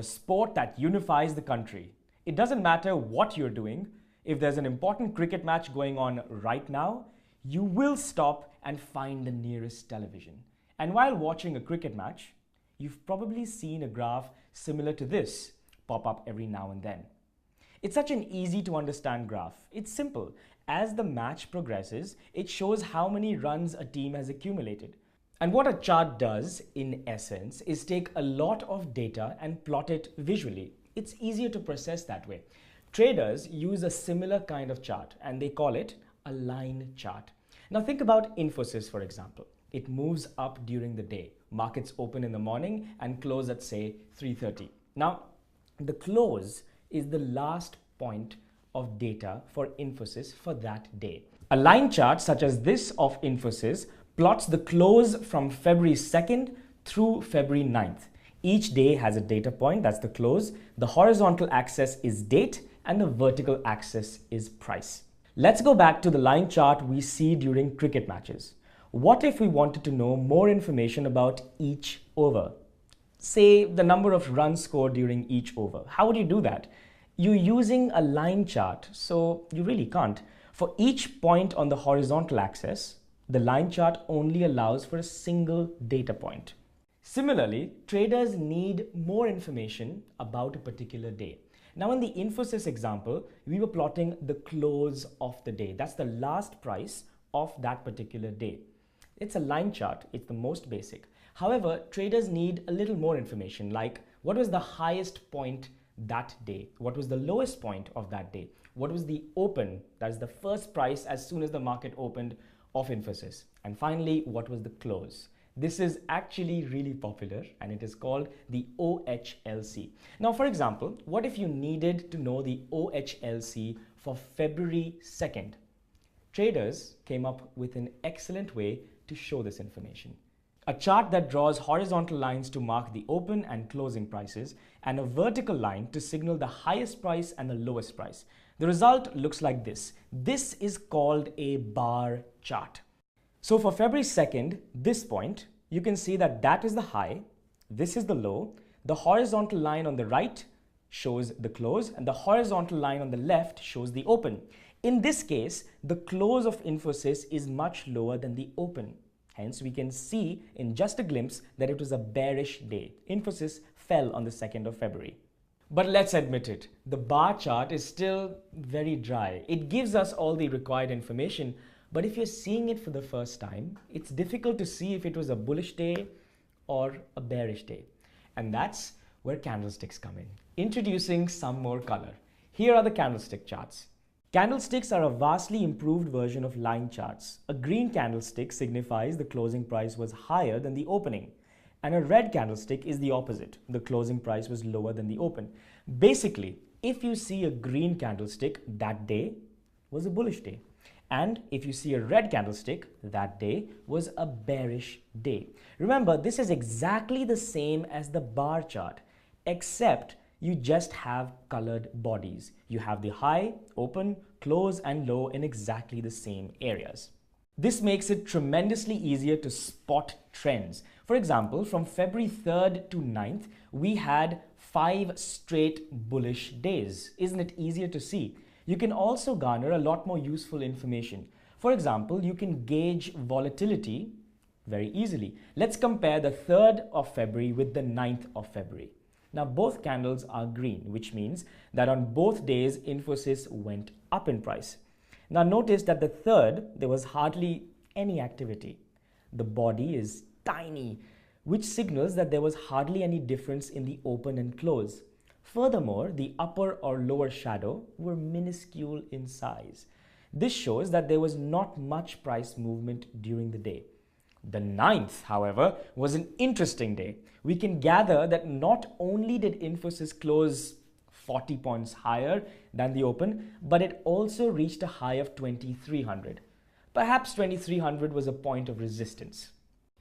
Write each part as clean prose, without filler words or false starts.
the sport that unifies the country. It doesn't matter what you're doing. If there's an important cricket match going on right now, you will stop and find the nearest television. And while watching a cricket match, you've probably seen a graph similar to this pop up every now and then. It's such an easy to understand graph. It's simple. As the match progresses, it shows how many runs a team has accumulated. And what a chart does, in essence, is take a lot of data and plot it visually. It's easier to process that way. Traders use a similar kind of chart and they call it a line chart. Now think about Infosys, for example. It moves up during the day. Markets open in the morning and close at, say, 3:30. Now, the close is the last point of data for Infosys for that day. A line chart such as this of Infosys plots the close from February 2nd through February 9th. Each day has a data point, that's the close. The horizontal axis is date and the vertical axis is price. Let's go back to the line chart we see during cricket matches. What if we wanted to know more information about each over? Say the number of runs scored during each over. How would you do that? You're using a line chart, so you really can't. For each point on the horizontal axis, the line chart only allows for a single data point. Similarly, traders need more information about a particular day. Now in the Infosys example, we were plotting the close of the day. That's the last price of that particular day. It's a line chart, it's the most basic. However, traders need a little more information, like what was the highest point that day? What was the lowest point of that day? What was the open, that is the first price as soon as the market opened, of Infosys? And finally, what was the close? This is actually really popular and it is called the OHLC. Now, for example, what if you needed to know the OHLC for February 2nd? Traders came up with an excellent way to show this information. A chart that draws horizontal lines to mark the open and closing prices and a vertical line to signal the highest price and the lowest price. The result looks like this. This is called a bar chart. So for February 2nd, this point, you can see that that is the high, this is the low, the horizontal line on the right shows the close and the horizontal line on the left shows the open. In this case, the close of Infosys is much lower than the open. Hence, we can see in just a glimpse that it was a bearish day. Infosys fell on the 2nd of February. But let's admit it, the bar chart is still very dry. It gives us all the required information, but if you're seeing it for the first time, it's difficult to see if it was a bullish day or a bearish day. And that's where candlesticks come in. Introducing some more color. Here are the candlestick charts. Candlesticks are a vastly improved version of line charts. A green candlestick signifies the closing price was higher than the opening. And a red candlestick is the opposite. The closing price was lower than the open. Basically, if you see a green candlestick, that day was a bullish day. And if you see a red candlestick, that day was a bearish day. Remember, this is exactly the same as the bar chart, except you just have colored bodies. You have the high, open, close, and low in exactly the same areas. This makes it tremendously easier to spot trends. For example, from February 3rd to 9th, we had 5 straight bullish days. Isn't it easier to see? You can also garner a lot more useful information. For example, you can gauge volatility very easily. Let's compare the 3rd of February with the 9th of February. Now, both candles are green, which means that on both days, Infosys went up in price. Now, notice that the 3rd, there was hardly any activity. The body is tiny, which signals that there was hardly any difference in the open and close. Furthermore, the upper or lower shadow were minuscule in size. This shows that there was not much price movement during the day. The 9th, however, was an interesting day. We can gather that not only did Infosys close 40 points higher than the open, but it also reached a high of 2300. Perhaps 2300 was a point of resistance.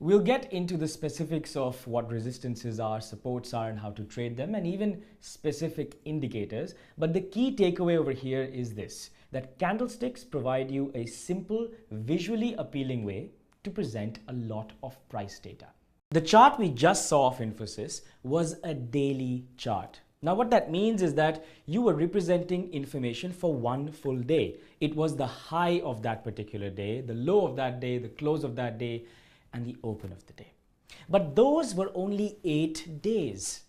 We'll get into the specifics of what resistances are, supports are, and how to trade them, and even specific indicators. But the key takeaway over here is this, that candlesticks provide you a simple, visually appealing way to present a lot of price data. The chart we just saw of Infosys was a daily chart. Now what that means is that you were representing information for one full day. It was the high of that particular day, the low of that day, the close of that day, and the open of the day. But those were only 8 days.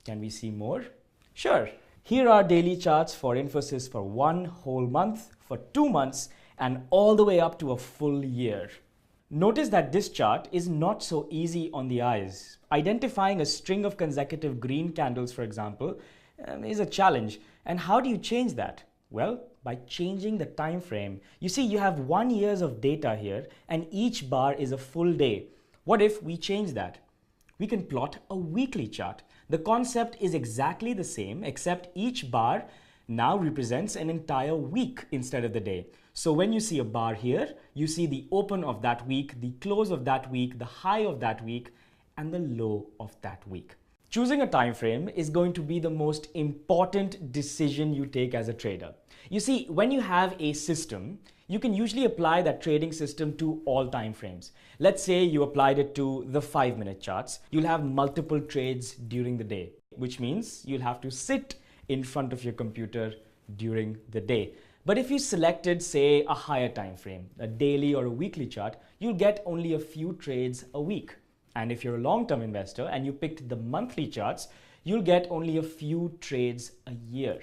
Can we see more? Sure. Here are daily charts for Infosys for one whole month, for 2 months, and all the way up to a full year. Notice that this chart is not so easy on the eyes. Identifying a string of consecutive green candles, for example, is a challenge. And how do you change that? Well, by changing the time frame. You see, you have 1 year of data here, and each bar is a full day. What if we change that? We can plot a weekly chart. The concept is exactly the same, except each bar now represents an entire week instead of the day. So when you see a bar here, you see the open of that week, the close of that week, the high of that week, and the low of that week. Choosing a time frame is going to be the most important decision you take as a trader. You see, when you have a system, you can usually apply that trading system to all time frames. Let's say you applied it to the 5-minute charts. You'll have multiple trades during the day, which means you'll have to sit in front of your computer during the day. But if you selected, say, a higher time frame, a daily or a weekly chart, you'll get only a few trades a week. And if you're a long-term investor and you picked the monthly charts, you'll get only a few trades a year.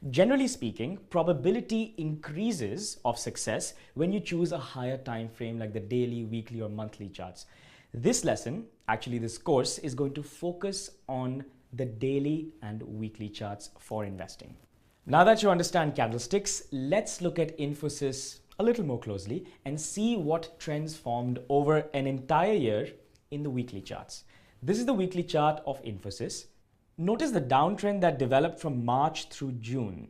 Generally speaking, probability increases of success when you choose a higher time frame like the daily, weekly, or monthly charts. This lesson, actually this course, is going to focus on the daily and weekly charts for investing. Now that you understand candlesticks, let's look at Infosys a little more closely and see what trends formed over an entire year in the weekly charts. This is the weekly chart of Infosys. Notice the downtrend that developed from March through June.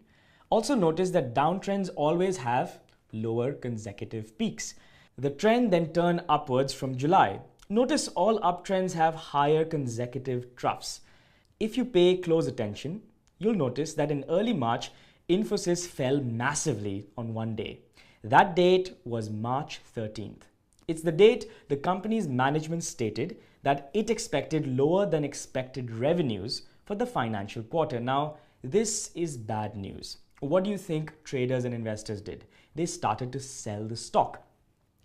Also notice that downtrends always have lower consecutive peaks. The trend then turned upwards from July. Notice all uptrends have higher consecutive troughs. If you pay close attention, you'll notice that in early March, Infosys fell massively on one day. That date was March 13th. It's the date the company's management stated that it expected lower than expected revenues for the financial quarter. Now, this is bad news. What do you think traders and investors did? They started to sell the stock.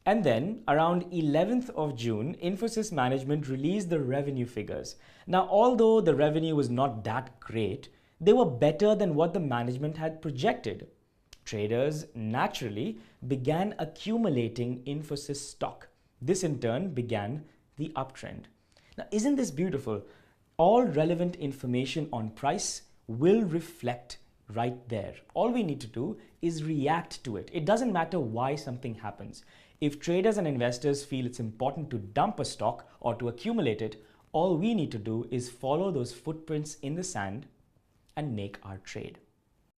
And then around 11th of June, Infosys management released the revenue figures. Now, although the revenue was not that great, they were better than what the management had projected. Traders naturally began accumulating Infosys stock. This in turn began the uptrend. Now, isn't this beautiful? All relevant information on price will reflect right there. All we need to do is react to it. It doesn't matter why something happens. If traders and investors feel it's important to dump a stock or to accumulate it, all we need to do is follow those footprints in the sand and make our trade.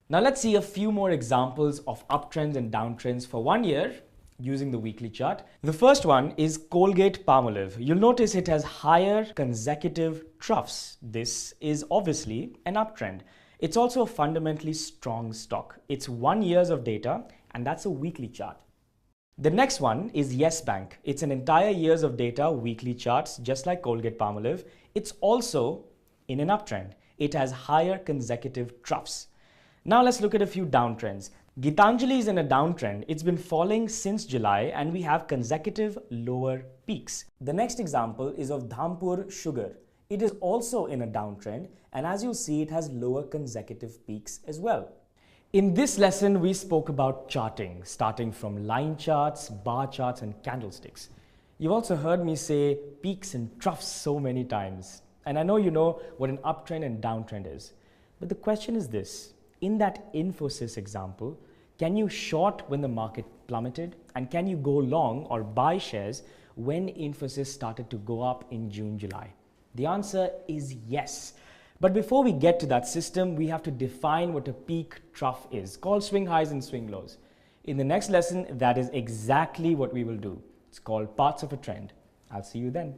Now let's see a few more examples of uptrends and downtrends for 1 year using the weekly chart. The first one is Colgate-Palmolive. You'll notice it has higher consecutive troughs. This is obviously an uptrend. It's also a fundamentally strong stock. It's 1 year of data, and that's a weekly chart. The next one is Yes Bank. It's an entire years of data, weekly charts, just like Colgate-Palmolive. It's also in an uptrend. It has higher consecutive troughs. Now let's look at a few downtrends. Gitanjali is in a downtrend. It's been falling since July and we have consecutive lower peaks. The next example is of Dhampur Sugar. It is also in a downtrend, and as you'll see, it has lower consecutive peaks as well. In this lesson, we spoke about charting, starting from line charts, bar charts, and candlesticks. You've also heard me say peaks and troughs so many times. And I know you know what an uptrend and downtrend is. But the question is this: in that Infosys example, can you short when the market plummeted? And can you go long or buy shares when Infosys started to go up in June, July? The answer is yes. But before we get to that system, we have to define what a peak trough is, called swing highs and swing lows. In the next lesson, that is exactly what we will do. It's called parts of a trend. I'll see you then.